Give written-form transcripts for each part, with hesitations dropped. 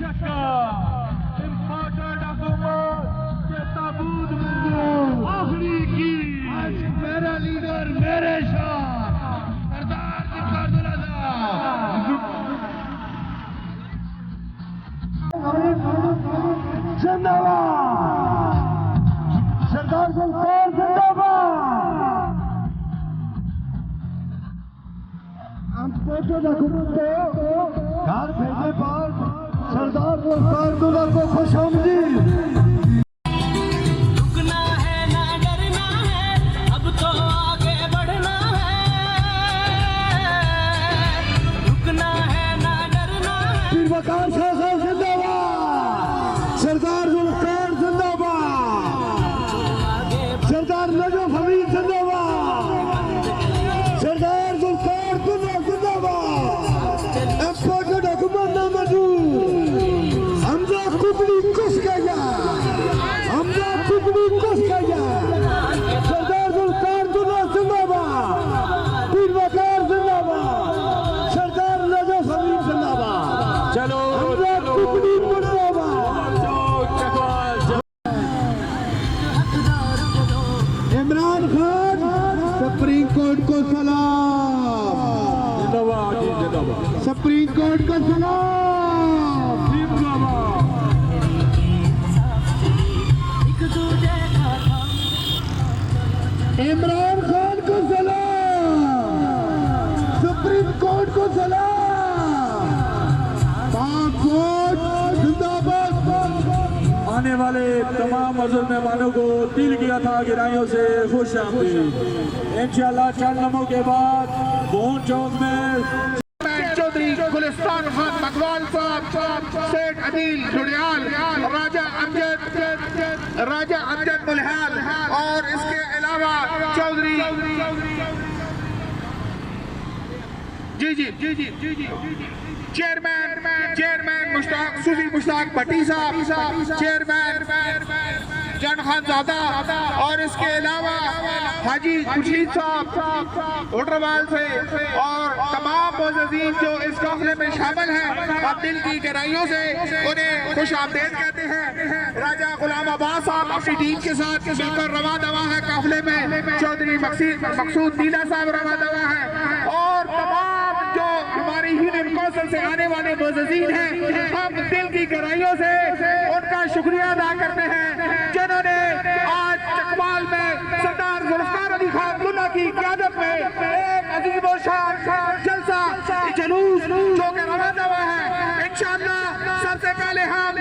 चक्का इम्पोर्टेड हुकूमत के ताबूत में आखिरी की आज मेरा लीडर मेरे शाह सरदार जिंदाबाद सरदार जिंदाबाद हम फोटो रखते घर भेजने पर सरदार को खुश आमदीद। रुकना है ना डरना है अब तो आगे बढ़ना है। रुकना है ना डरना है। पीर वकार शाह साहब जिंदाबाद सरदार जुल्फकार जिंदाबाद सरदार नजफ हमीद जिंदाबाद सरदार जुल्फकार जिंदाबाद इम्पोर्टेड हुकूमत ना मौजूद हमजा कुकड़ी कुछ गया हमजा कुकड़ी कुछ गया सरदार जुल्फकार जिंदाबाद पीर वकार जिंदाबाद सरदार नजफ हमीद जिंदाबाद। चलो हमजा कुकड़ी इमरान खान सुप्रीम कोर्ट को सलाम जिंदाबाद जिंदाबाद सुप्रीम कोर्ट को सलाम जिंदाबाद। इमरान खान को सलाम सुप्रीम कोर्ट को सलाम पाक कोर्ट जिंदाबाद। आने वाले तमाम मौजूद मेहमानों को दिल की अथा गिराइयों से खुश आमदीद। इंशाअल्लाह चंद लम्हों के बाद भोन चौक में चौधरी गुलिस्तान खान चकवाल साहब सेठ अदील जुड़ियाल राजा अमजद मुल्हाल और इसके अलावा चौधरी जी चेयरमैन सूफी मुश्ताक भट्टी साहब चेयरमैन जन खानजादा और इसके अलावा हाजी खुर्शीद साहब ओटरवाल से और तमाम मुअज़्ज़िज़ीन जो इस काफिले में शामिल हैं अब दिल की गहराइयों से उन्हें खुश आमदीद कहते हैं। राजा गुलाम अब्बास साहब अपनी टीम के साथ मिलकर रवा दवा है काफिले में। चौधरी मकसूद नीला साहब रवा दवा है और तमाम जो हमारी यूनियन कौंसिल से आने वाले मुअज़्ज़िज़ीन हैं हम दिल की गहराइयों से उनका शुक्रिया अदा करते हैं जिन्होंने आज चकवाल में सरदार जुल्फ़कार अली खान दुल्ला की क़यादत में एक अजीब और शान जलसा जुलूस जो कि रवा दवा है। इंशाअल्लाह सबसे पहले हम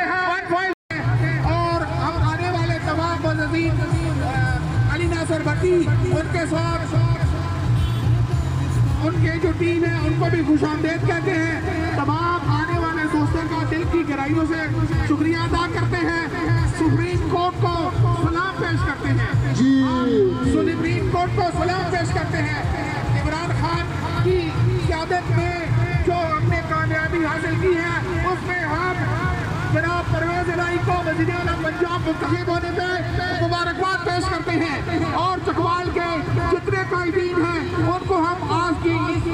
और हम आने वाले तमाम मुअज़्ज़िज़ीन अली नासिर भट्टी उनके साथ उनके जो टीम है उनको भी खुश आमदीद कहते हैं। तमाम आने वाले दोस्तों का दिल की गहराइयों से शुक्रिया अदा करते हैं। सुप्रीम कोर्ट को सलाम पेश करते हैं जी सुप्रीम कोर्ट को सलाम पेश करते हैं। इमरान खान की क़यादत में जो हमने कामयाबी हासिल की है उसमें हम जनाब परवेज इलाही को वज़ीर आला पंजाब मुंतखब होने पे मुबारकबाद पेश करते हैं और चकवाल के जितने कायदीन हैं उनको हम आज की इस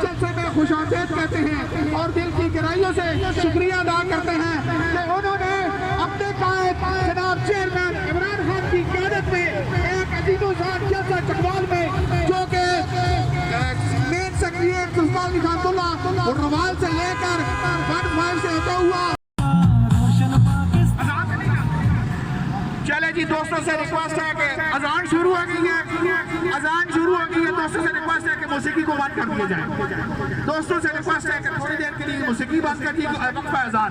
जलसे में खुश आमदीद कहते हैं और दिल की गहराइयों से शुक्रिया अदा करते हैं कि उन्होंने अपने कायद जनाब चेयरमैन इमरान खान की क़यादत में एक अजीब-ओ-शान जलसा चकवाल में जो कि मेन सेक्रेटरी सुल्तान अली खान दुल्ला उर्रवाल से लेकर 1 से होता हुआ। चले जी दोस्तों से रिक्वेस्ट है कि अजान शुरू हो गई है दोस्तों से रिक्वेस्ट है कि मौसीकी को बंद कर दिया जाए। दोस्तों से रिक्वेस्ट है कि थोड़ी देर के लिए मौसीकी बंद कर दी वक्फा अजान।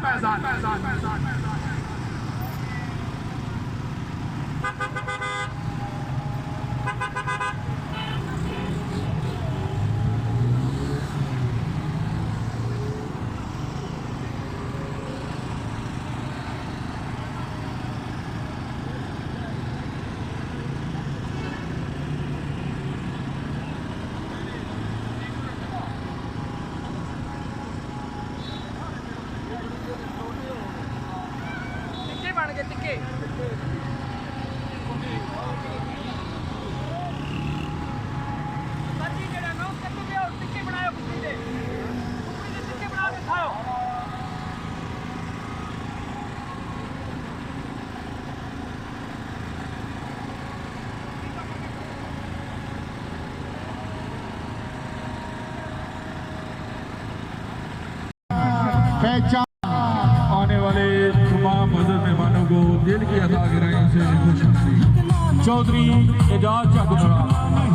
पहचान आने वाले तमाम हज़रत मेहमानों को दिल की अता गहराइयों से खुश चौधरी एजाज चाकवाल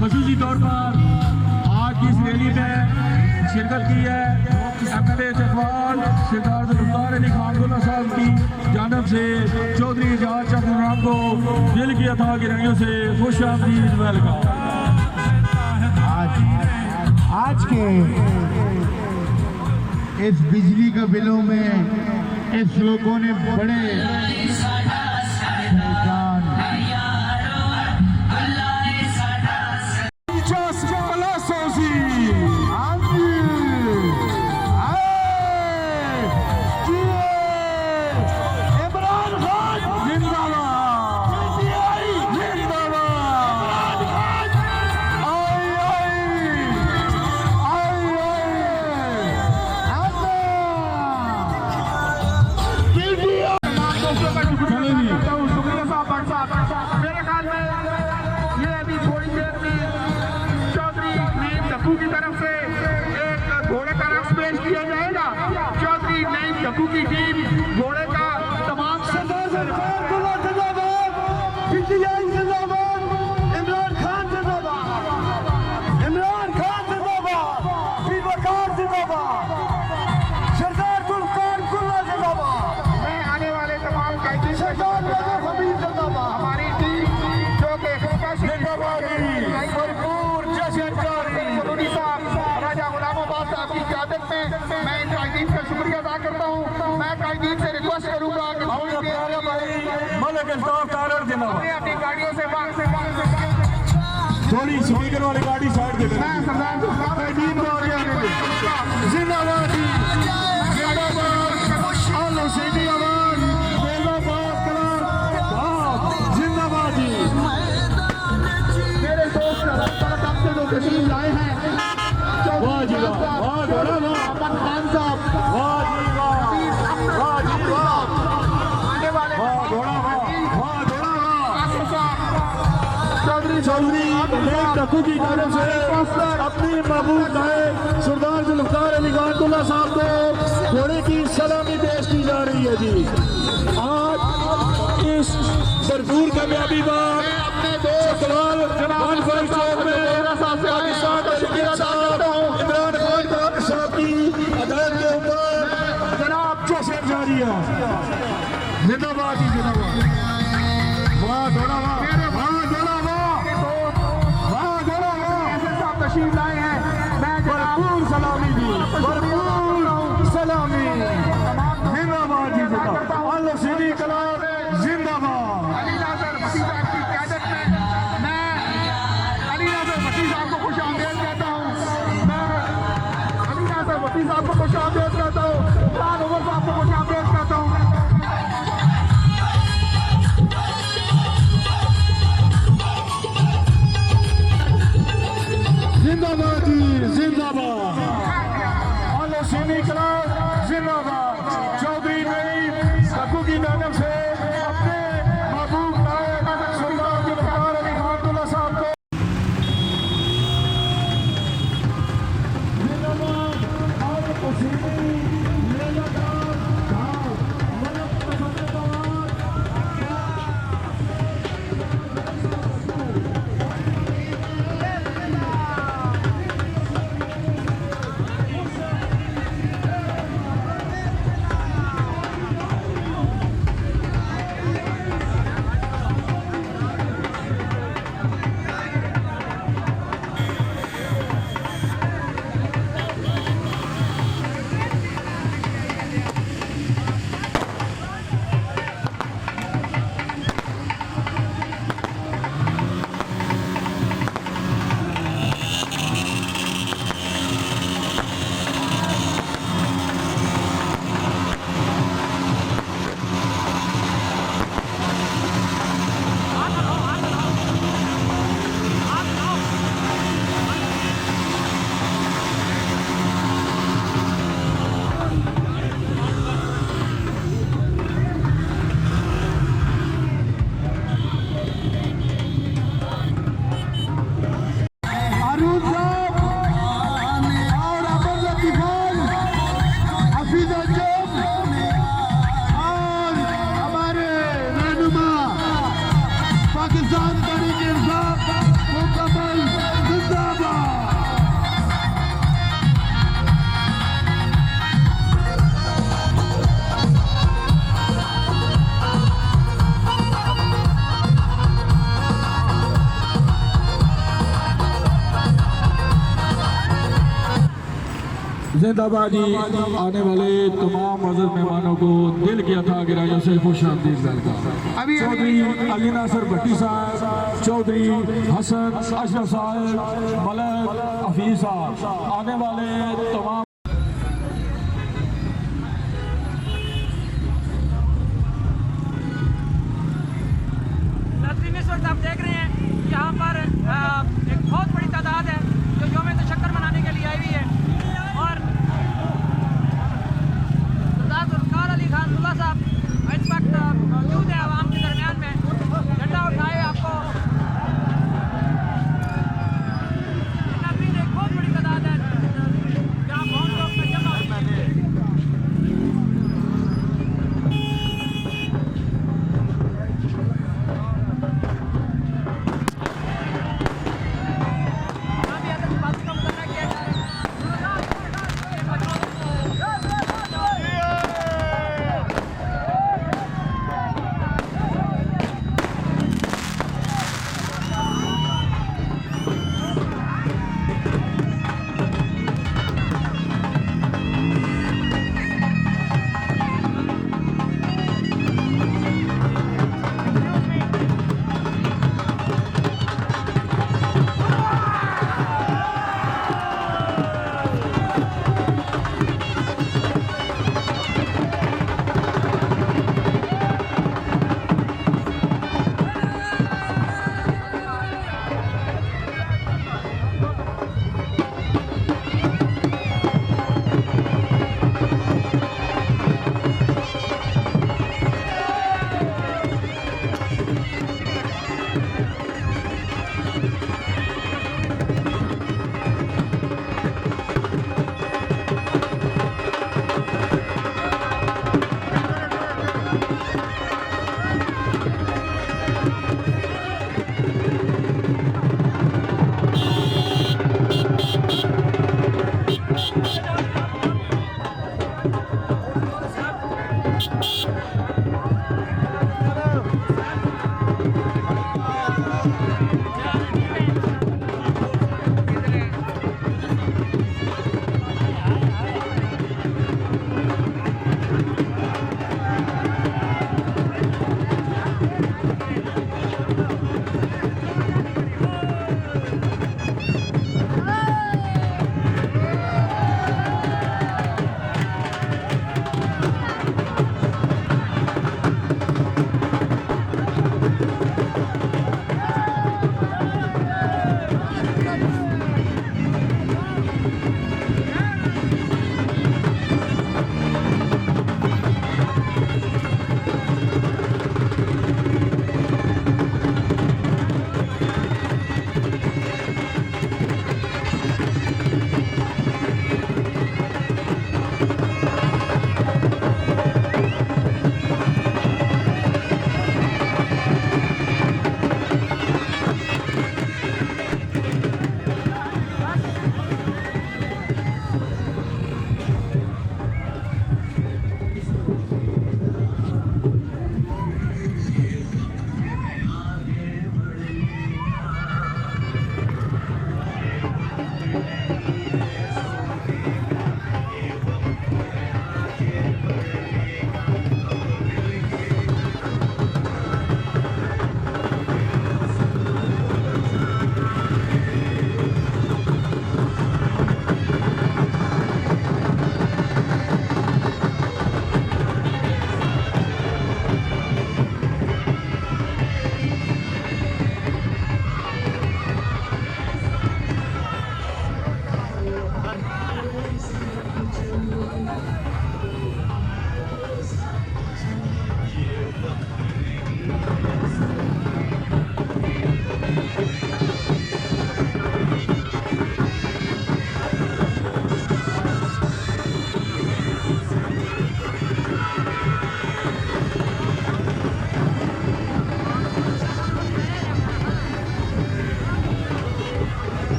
खसूसी तौर पर आज की इस रैली में शिरकत की है। MLA चकवाल सरदार जुल्फ़िकार अली खान साहब की जानब से चौधरी एजाज चाकवाल को दिल की अता गहराइयों से खुश आमदीद वेलकम। आज के इस बिजली के बिलों में इस लोगों ने बड़े की तरफ से एक घोड़े का रक्स पेश किया जाएगा। चौधरी नई डकू की टीम घोड़े का तमाम इमरान खान सरदार मैं आने वाले तमाम हमारी टीम जो कि आपकी क़यादत में मैं इन कायदीन का शुक्रिया अदा करता हूँ। मैं कायदीन से रिक्वेस्ट करूँगा कि अपनी गाड़ियों से थोड़ी स्पीकर वाली गाड़ी साइड दे मेरे दोस्त से जो तशरीफ लाए हैं खान साहब आने वाले चौधरी डकू की तरफ से अपनी महबूब नए सरदार जुल्फ़िकार अली खान साहब को घोड़े की सलामी पेश की जा रही है जी। आज इस भरपूर कामयाबी बाद चकवाल चौक में इमरान खान साहब की अदालत के ऊपर जनाब जश्न जारी है। जिंदाबाद ही जिंदाबाद। वाह दौड़ा वाह तशरीफ लाए हैं। मैं भरपूर सलामी दी, भरपूर सलामी। जिंदाबाद जी जिंदाबाद। सीधी कला जिंदाबाद। अली नाज़र भट्टी साहब की क़यादत में मैं अली नाज़र भट्टी साहब को खुश आमदीद कहता हूँ। मैं अली नाज़र भट्टी साहब को खुश आमदीद कहता हूँ। इमरान उमर साहब को खुश आमदीद कहता हूँ। जिंदाबाद जी जिंदाबाद। आलो सीनी कला जिंदाबाद। चौधरी नई डकू की जानब से अपने महबूब नायक सरदार जुल्फ़िकार अली खान साहब को जिंदाबाद। और जिंदाबाद जी। आने वाले तमाम मज़र मेहमानों को दिल की अता गिराइयों से खुश आमदीद वेलकम। चौधरी अली नासर भट्टी साहब, चौधरी हसन अशरफ साहब, मलक हफीज साहब, आने वाले तमाम इस वक्त आप देख रहे हैं यहाँ पर एक बहुत बड़ी तादाद है जो योम तशक्कुर मनाने के लिए आई हुई है और सरदार जुल्फ़िकार अली खान दुल्ला साहब इस वक्त मौजूद है आवाम के दरमियान में, झंडा उठाए आपको नाज़रीन एक बहुत बड़ी तादाद है जहाँ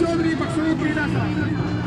चौधरी मकसूद मीना साहब।